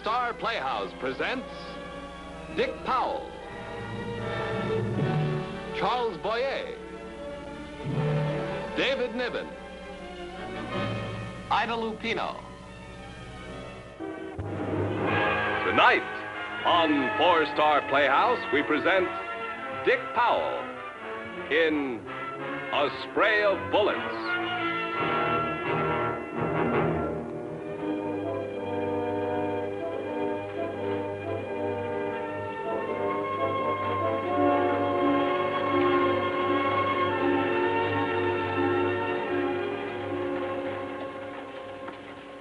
Star Playhouse presents Dick Powell, Charles Boyer, David Niven, Ida Lupino. Tonight on Star Playhouse, we present Dick Powell in A Spray of Bullets.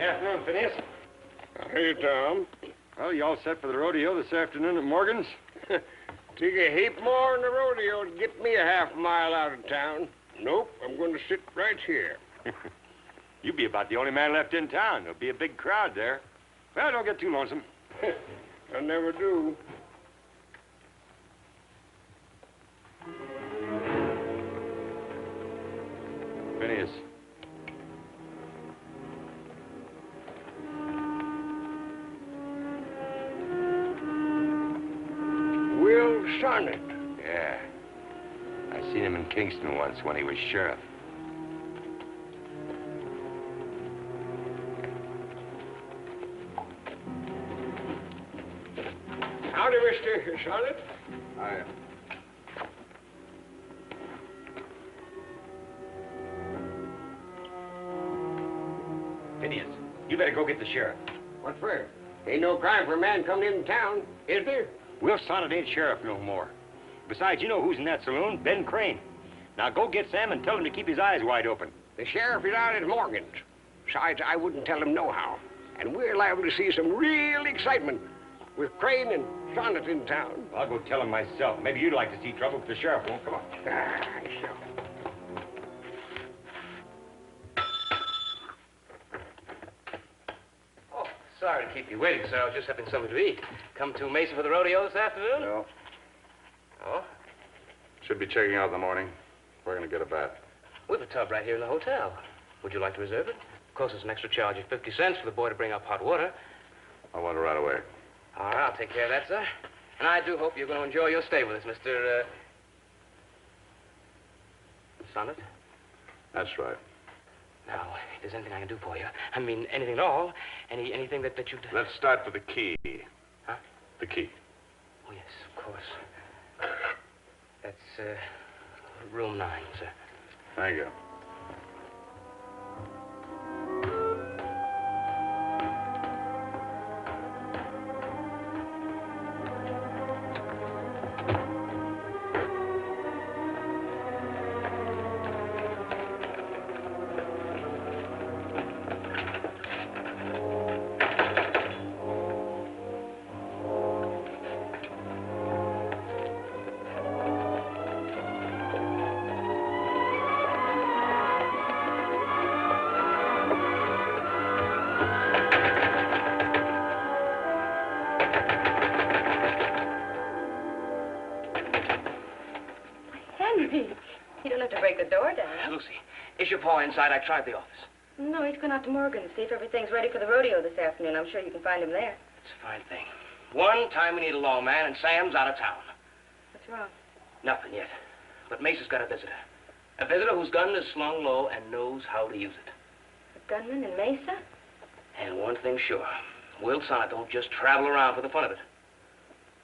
Afternoon, Phineas. Hey, Tom. Well, you all set for the rodeo this afternoon at Morgan's? Take a heap more in the rodeo to get me a half-mile out of town. Nope, I'm going to sit right here. You'll be about the only man left in town. There'll be a big crowd there. Well, don't get too lonesome. I never do. Phineas. Will Sonnett. Yeah. I seen him in Kingston once when he was sheriff. Howdy, Mr. Sonnett. Hi. Phineas, you better go get the sheriff. What for? Ain't no crime for a man coming into town, is there? Will Sonnett ain't sheriff no more. Besides, you know who's in that saloon? Ben Crane. Now go get Sam and tell him to keep his eyes wide open. The sheriff is out at Morgan's. Besides, I wouldn't tell him nohow. And we're liable to see some real excitement with Crane and Sonnett in town. I'll go tell him myself. Maybe you'd like to see trouble if the sheriff won't. Come on. Sure. Oh, sorry to keep you waiting, sir. I was just having something to eat. Come to Mesa for the rodeo this afternoon? No. Oh? Should be checking out in the morning. We're going to get a bath. We have a tub right here in the hotel. Would you like to reserve it? Of course, there's an extra charge of 50 cents for the boy to bring up hot water. I want it right away. All right, I'll take care of that, sir. And I do hope you're going to enjoy your stay with us, Mr. Sonnett. That's right. Now, if there's anything I can do for you, I mean, anything at all, anything that you'd... Let's start with the key. Huh? The key. Oh, yes, of course. That's, room 9, sir. Thank you. You don't have to break the door down. Lucy, is your paw inside? I tried the office. No, he's gone out to Morgan to see if everything's ready for the rodeo this afternoon. I'm sure you can find him there. It's a fine thing. One time we need a lawman, and Sam's out of town. What's wrong? Nothing yet. But Mesa's got a visitor. A visitor whose gun is slung low and knows how to use it. A gunman in Mesa? And one thing's sure. Will Sonnett don't just travel around for the fun of it.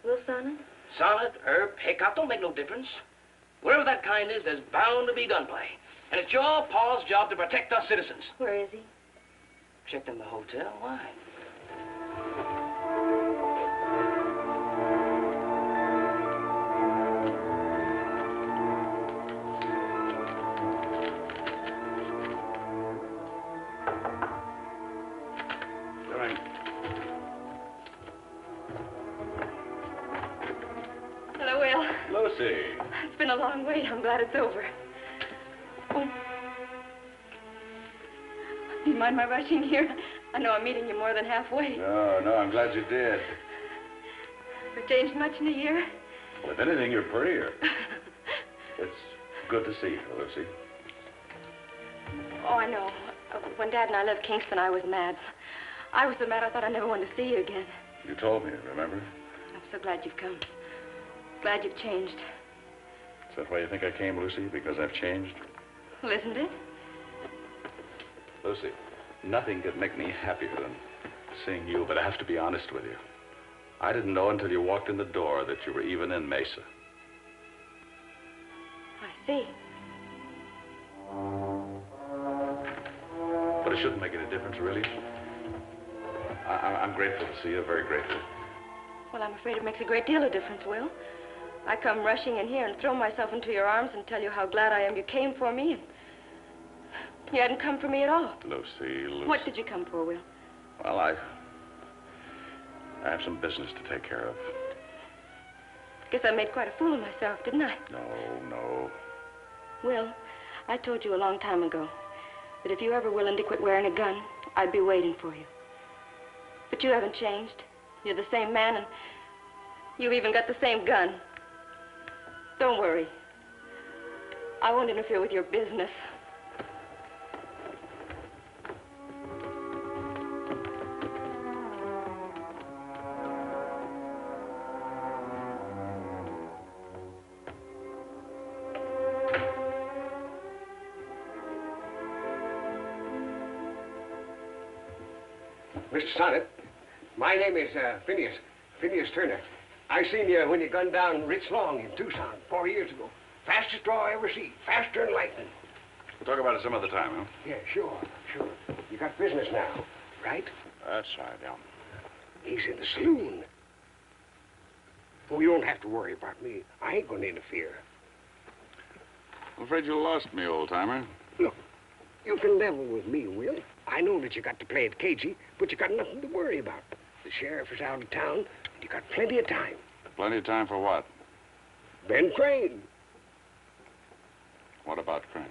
Will Sonnett? Sonnett, Herb, Hickok, don't make no difference. Wherever that kind is, there's bound to be gunplay. And it's your paw's job to protect us citizens. Where is he? Checked in the hotel. Why? Joan. Hello, Will. Lucy. It's been a long wait. I'm glad it's over. Oh. Do you mind my rushing here? I know I'm meeting you more than halfway. No, I'm glad you did. Have we changed much in a year? Well, if anything, you're prettier. It's good to see you, Lucy. Oh, I know. When Dad and I left Kingston, I was mad. I was so mad I thought I never wanted to see you again. You told me, remember? I'm so glad you've come. Glad you've changed. Is that why you think I came, Lucy? Because I've changed? Well, isn't it? Lucy, nothing could make me happier than seeing you, but I have to be honest with you. I didn't know until you walked in the door that you were even in Mesa. I see. But it shouldn't make any difference, really. I'm grateful to see you, very grateful. Well, I'm afraid it makes a great deal of difference, Will. I come rushing in here and throw myself into your arms and tell you how glad I am you came for me, and you hadn't come for me at all. Lucy. What did you come for, Will? Well, I have some business to take care of. Guess I made quite a fool of myself, didn't I? No. Will, I told you a long time ago that if you ever willing to quit wearing a gun, I'd be waiting for you. But you haven't changed. You're the same man, and you've even got the same gun. Don't worry. I won't interfere with your business. Mr. Sonnett, my name is Phineas Turner. I seen you when you gunned down Rich Long in Tucson 4 years ago. Fastest draw I ever see. Faster than lightning. We'll talk about it some other time, huh? Yeah, sure. You got business now, right? That's right, yeah. He's in the saloon. Oh, you don't have to worry about me. I ain't gonna interfere. I'm afraid you lost me, old-timer. Look, you can level with me, Will. I know that you got to play it cagey, but you got nothing to worry about. The sheriff is out of town, and you got plenty of time. Plenty of time for what? Ben Crane. What about Crane?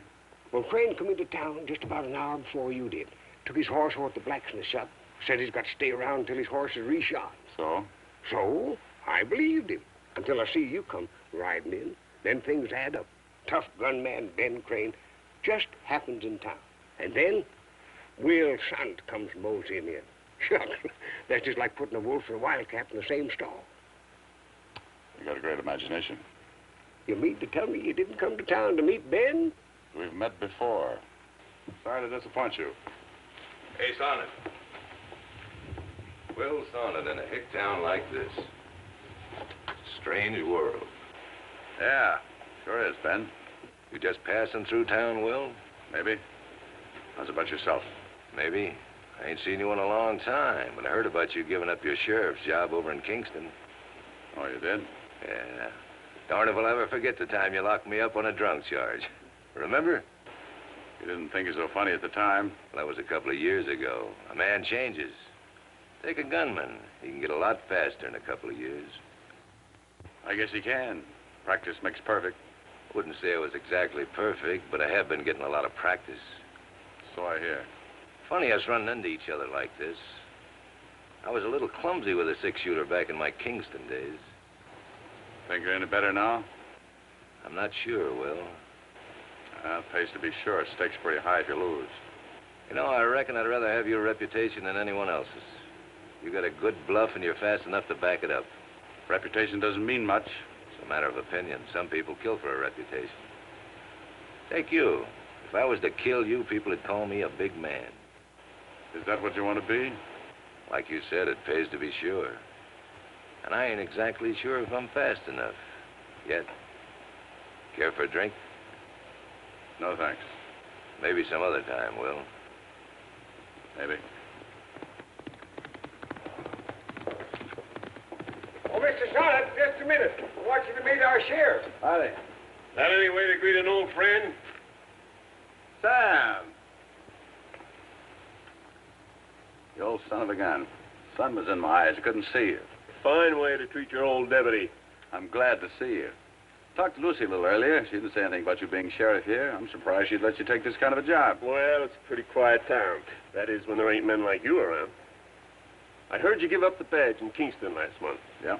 Well, Crane come into town just about an hour before you did. Took his horse over to the blacksmith shop. Said he's got to stay around until his horse is reshod. So? So, I believed him. Until I see you come riding in. Then things add up. Tough gunman Ben Crane just happens in town. And then, Will Sonnett comes moseying in. Shucks, that's just like putting a wolf and a wildcat in the same stall. You got a great imagination. You mean to tell me you didn't come to town to meet Ben? We've met before. Sorry to disappoint you. Hey, Sonnett. Will Sonnett in a hick town like this. Strange world. Yeah, sure is, Ben. You just passing through town, Will? Maybe. How's about yourself? Maybe. I ain't seen you in a long time, but I heard about you giving up your sheriff's job over in Kingston. Oh, you did? Yeah. Darn if I'll ever forget the time you locked me up on a drunk charge. Remember? You didn't think it was so funny at the time. Well, that was a couple of years ago. A man changes. Take a gunman. He can get a lot faster in a couple of years. I guess he can. Practice makes perfect. Wouldn't say it was exactly perfect, but I have been getting a lot of practice. So I hear. Funny us running into each other like this. I was a little clumsy with a six-shooter back in my Kingston days. Think you're any better now? I'm not sure, Will. It pays to be sure. Stakes pretty high if you lose. You know, I reckon I'd rather have your reputation than anyone else's. You got a good bluff and you're fast enough to back it up. Reputation doesn't mean much. It's a matter of opinion. Some people kill for a reputation. Take you. If I was to kill you, people would call me a big man. Is that what you want to be? Like you said, it pays to be sure. And I ain't exactly sure if I'm fast enough. Yet. Care for a drink? No, thanks. Maybe some other time, Will. Maybe. Oh, Mr. Sonnett, just a minute. I want you to meet our sheriff. Howdy. That any way to greet an old friend? Sam! You old son of a gun. Sun was in my eyes. I couldn't see you. Fine way to treat your old deputy. I'm glad to see you. Talked to Lucy a little earlier. She didn't say anything about you being sheriff here. I'm surprised she'd let you take this kind of a job. Well, it's a pretty quiet town. That is, when there ain't men like you around. I heard you give up the badge in Kingston last month. Yeah?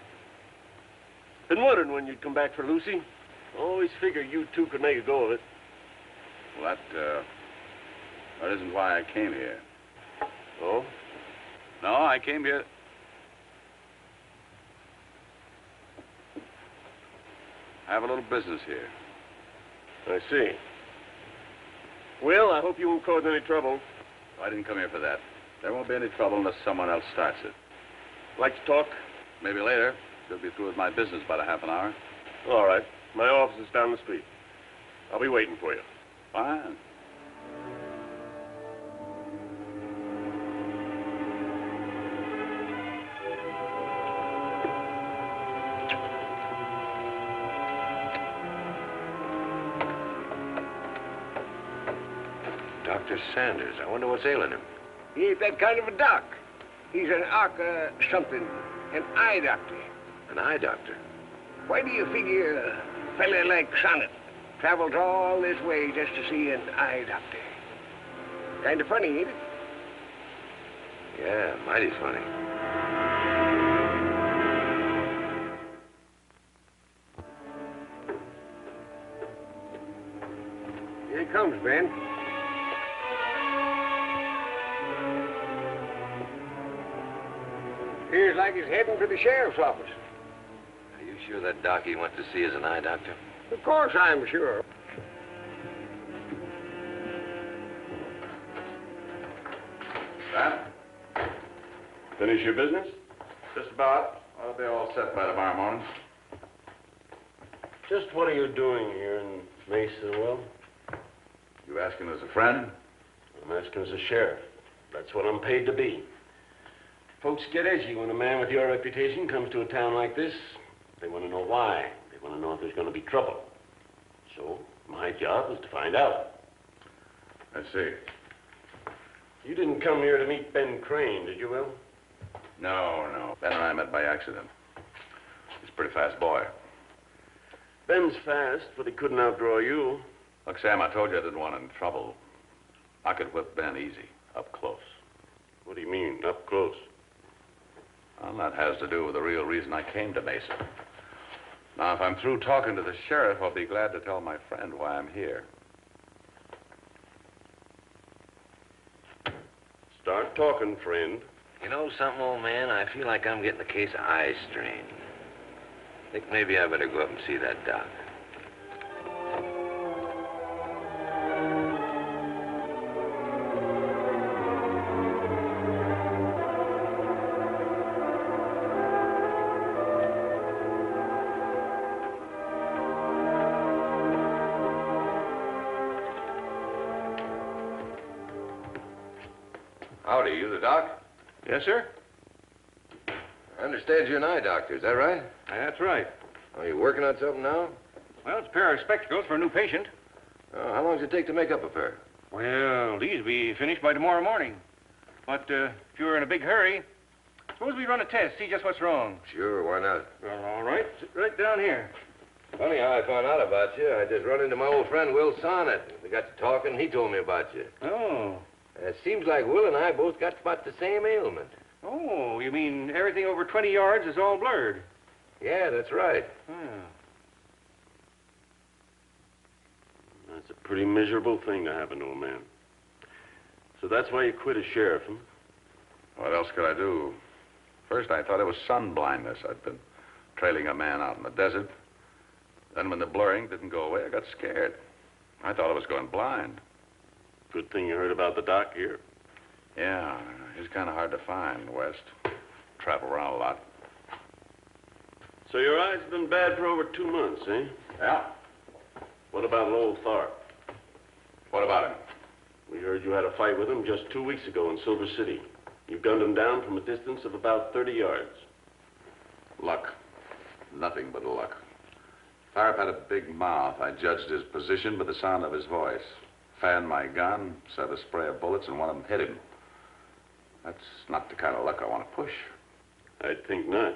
Been wondering when you'd come back for Lucy. Always figured you two could make a go of it. Well, that isn't why I came here. Oh? No, I came here. I have a little business here. I see. Well, I hope you won't cause any trouble. I didn't come here for that. There won't be any trouble unless someone else starts it. Like to talk? Maybe later. Should be through with my business about a half an hour. All right. My office is down the street. I'll be waiting for you. Fine. Dr. Sanders. I wonder what's ailing him. He ain't that kind of a doc. He's an something, an eye doctor. An eye doctor? Why do you figure a fella like Sonnett travels all this way just to see an eye doctor? Kind of funny, ain't it? Yeah, mighty funny. Here he comes, Ben. Appears like he's heading for the sheriff's office. Are you sure that doc he went to see is an eye doctor? Of course I'm sure. Sam? Finish your business? Just about. I'll be all set by tomorrow morning. Just what are you doing here in Mesa, Will? You asking as a friend? I'm asking as a sheriff. That's what I'm paid to be. Folks get edgy when a man with your reputation comes to a town like this. They want to know why. They want to know if there's going to be trouble. So, my job is to find out. I see. You didn't come here to meet Ben Crane, did you, Will? No. Ben and I met by accident. He's a pretty fast boy. Ben's fast, but he couldn't outdraw you. Look, Sam, I told you I didn't want any trouble. I could whip Ben easy, up close. What do you mean, up close? Well, that has to do with the real reason I came to Mesa. Now, if I'm through talking to the sheriff, I'll be glad to tell my friend why I'm here. Start talking, friend. You know something, old man? I feel like I'm getting a case of eye strain. Think maybe I better go up and see that doc. Howdy, you the doc? Yes, sir? I understand you're an eye doctor, is that right? That's right. Are you working on something now? Well, it's a pair of spectacles for a new patient. Oh, how long does it take to make up a pair? Well, these will be finished by tomorrow morning. But if you're in a big hurry, suppose we run a test, see just what's wrong. Sure, why not? Well, all right. Sit right down here. Funny how I found out about you. I just run into my old friend Will Sonnett. We got to talking, and he told me about you. Oh. It seems like Will and I both got about the same ailment. Oh, you mean everything over 20 yards is all blurred? Yeah, that's right. That's a pretty miserable thing to happen to a man. So that's why you quit as sheriff, huh? What else could I do? First, I thought it was sun blindness. I'd been trailing a man out in the desert. Then when the blurring didn't go away, I got scared. I thought I was going blind. Good thing you heard about the doc here. Yeah, he's kind of hard to find, West. Travel around a lot. So your eyes have been bad for over 2 months, eh? Yeah. What about old Tharp? What about him? We heard you had a fight with him just 2 weeks ago in Silver City. You gunned him down from a distance of about 30 yards. Luck. Nothing but luck. Tharp had a big mouth. I judged his position by the sound of his voice. Fanned my gun, set a spray of bullets, and one of them hit him. That's not the kind of luck I want to push. I think not.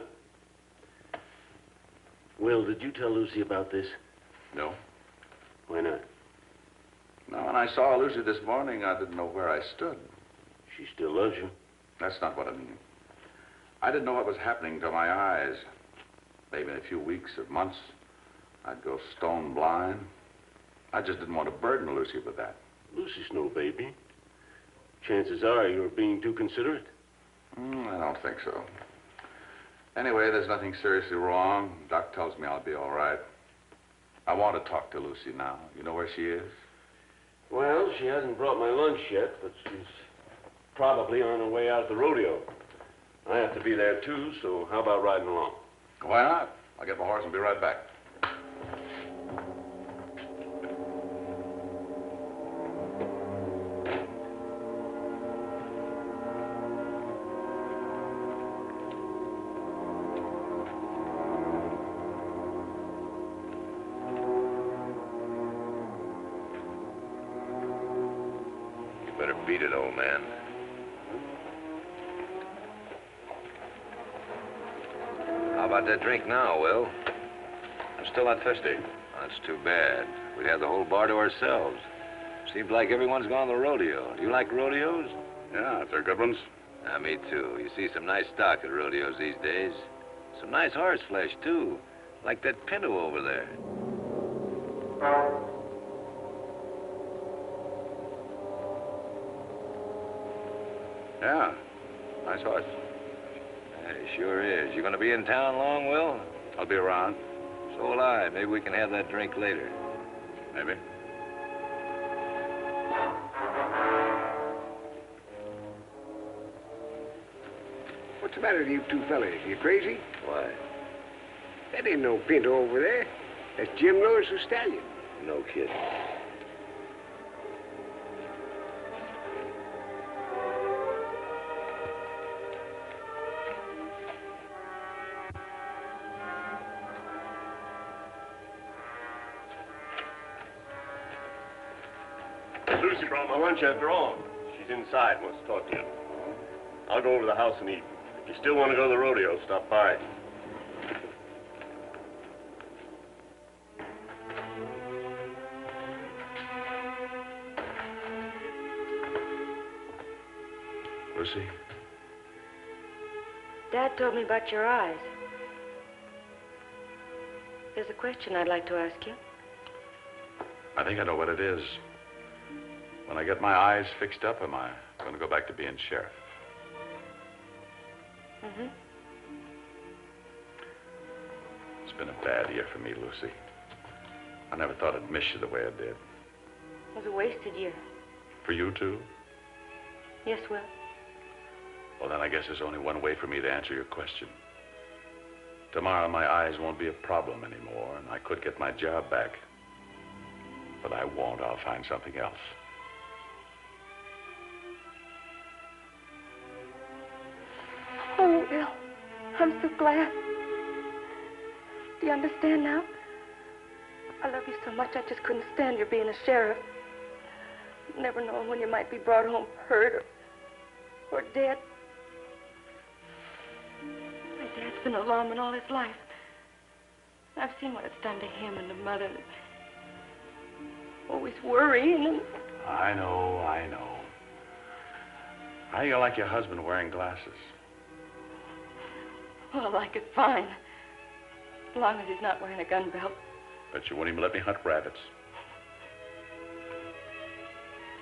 Will, did you tell Lucy about this? No. Why not? No, when I saw Lucy this morning, I didn't know where I stood. She still loves you. That's not what I mean. I didn't know what was happening to my eyes. Maybe in a few weeks or months, I'd go stone blind. I just didn't want to burden Lucy with that. Lucy's no baby. Chances are you're being too considerate. I don't think so. Anyway, there's nothing seriously wrong. Doc tells me I'll be all right. I want to talk to Lucy now. You know where she is? Well, she hasn't brought my lunch yet, but she's probably on her way out of the rodeo. I have to be there, too, so how about riding along? Why not? I'll get my horse and be right back. Better beat it, old man. How about that drink now, Will? I'm still not thirsty. That's too bad. We'd have the whole bar to ourselves. Seems like everyone's gone to the rodeo. Do you like rodeos? Yeah, if they're good ones. Me too. You see some nice stock at rodeos these days. Some nice horse flesh, too. Like that pinto over there. Yeah, nice horse. Yeah, he sure is. You gonna be in town long, Will? I'll be around. So will I. Maybe we can have that drink later. Maybe. What's the matter with you two fellas? You crazy? Why? That ain't no pinto over there. That's Jim Lewis's stallion. No kidding. Lucy brought my lunch after all. She's inside, wants to talk to you. I'll go over to the house and eat. If you still want to go to the rodeo, stop by. Lucy? Dad told me about your eyes. There's a question I'd like to ask you. I think I know what it is. When I get my eyes fixed up, am I going to go back to being sheriff? Mm-hmm. It's been a bad year for me, Lucy. I never thought I'd miss you the way I did. It was a wasted year. For you, too? Yes, Will. Well, then I guess there's only one way for me to answer your question. Tomorrow, my eyes won't be a problem anymore, and I could get my job back. But I won't. I'll find something else. Oh, Will, I'm so glad. Do you understand now? I love you so much, I just couldn't stand your being a sheriff. Never knowing when you might be brought home hurt or dead. My dad's been a lawman all his life. I've seen what it's done to him and the mother. Always worrying and... I know. How do you like your husband wearing glasses? Well, I like it fine. As long as he's not wearing a gun belt. Bet you won't even let me hunt rabbits.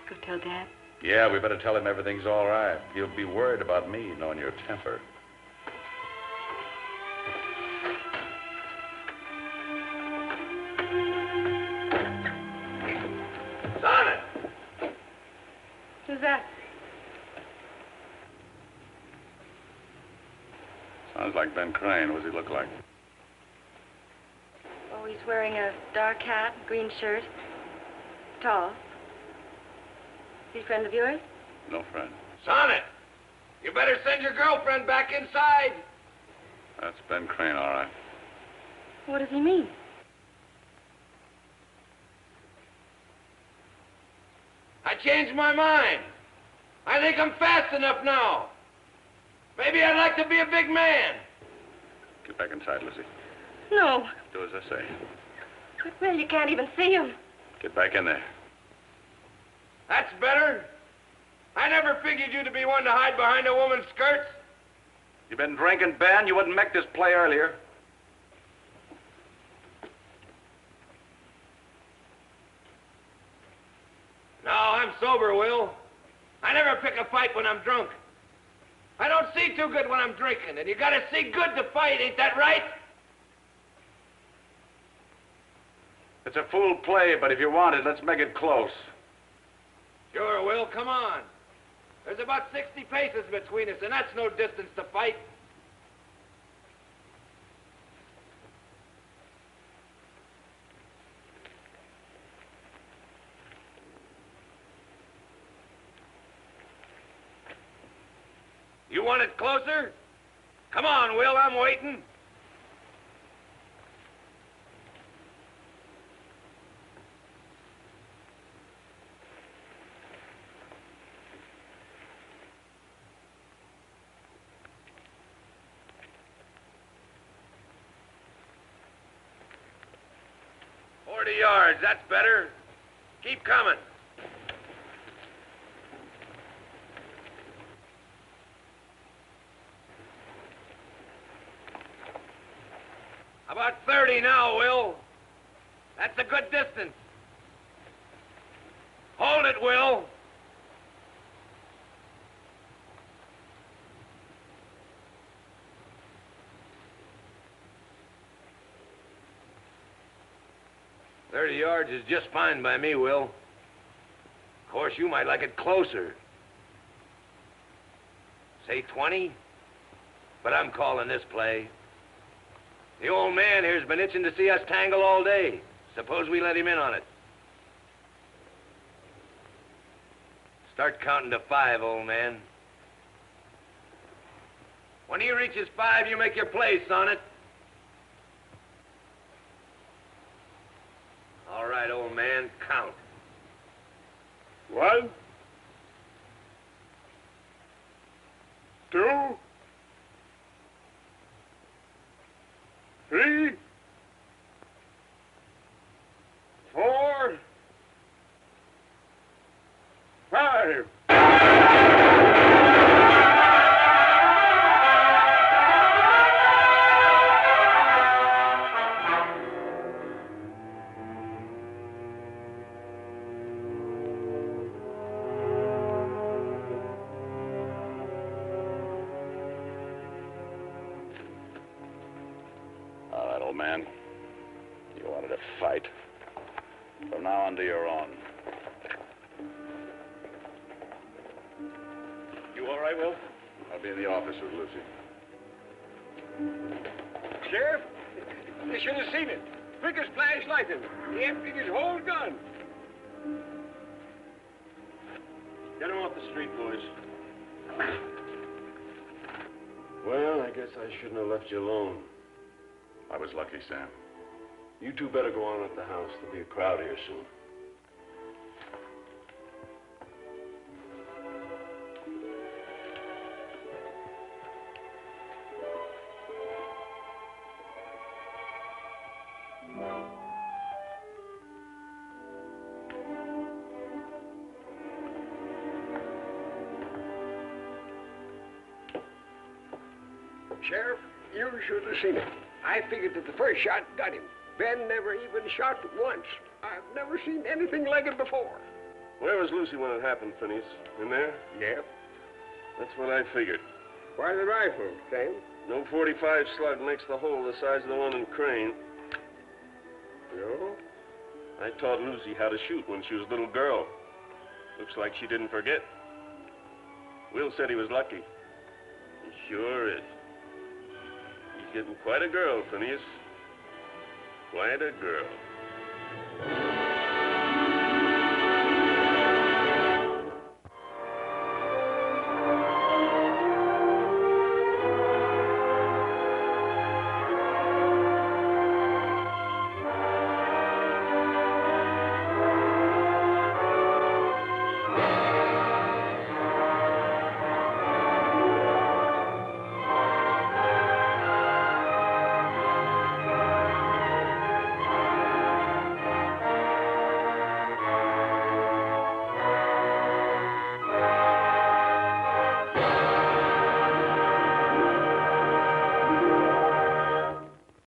Go tell Dad. Yeah, we better tell him everything's all right. He'll be worried about me knowing your temper. Sonnett! Who's that? Sounds like Ben Crane. What does he look like? Oh, he's wearing a dark hat, green shirt. Tall. Is he a friend of yours? No friend. Sonnett! You better send your girlfriend back inside. That's Ben Crane, all right. What does he mean? I changed my mind. I think I'm fast enough now. Maybe I'd like to be a big man. Get back inside, Lizzie. No. Do as I say. But, Will, you can't even see him. Get back in there. That's better. I never figured you to be one to hide behind a woman's skirts. You been drinking, Ben? You wouldn't make this play earlier. No, I'm sober, Will. I never pick a fight when I'm drunk. I don't see too good when I'm drinking, and you gotta see good to fight, ain't that right? It's a fool play, but if you want it, let's make it close. Sure, Will, come on. There's about 60 paces between us, and that's no distance to fight. You want it closer? Come on, Will, I'm waiting. Yards, that's better. Keep coming. About 30 now, Will. That's a good distance. Hold it, Will. "30 yards is just fine by me, Will. Of course, you might like it closer. Say 20, but I'm calling this play. The old man here's been itching to see us tangle all day. Suppose we let him in on it. Start counting to 5, old man. When he reaches 5, you make your play, Sonnett. All right, old man, count. 1, 2, 3, 4, 5. Man, you wanted to fight. From now on, to your own. You all right, Will? I'll be in the office with Lucy. Sheriff, you should have seen it. Quick as flashlighting. He emptied his whole gun. Get him off the street, boys. Well, I guess I shouldn't have left you alone. I was lucky, Sam. You two better go on at the house. There'll be a crowd here soon. Sheriff, you should have seen it. I figured that the first shot got him. Ben never even shot once. I've never seen anything like it before. Where was Lucy when it happened, Phineas? In there? Yep. That's what I figured. Why the rifle, Sam? No .45 slug makes the hole the size of the one in Crane. No? I taught Lucy how to shoot when she was a little girl. Looks like she didn't forget. Will said he was lucky. He sure is. He's getting quite a girl, Phineas. Quite a girl.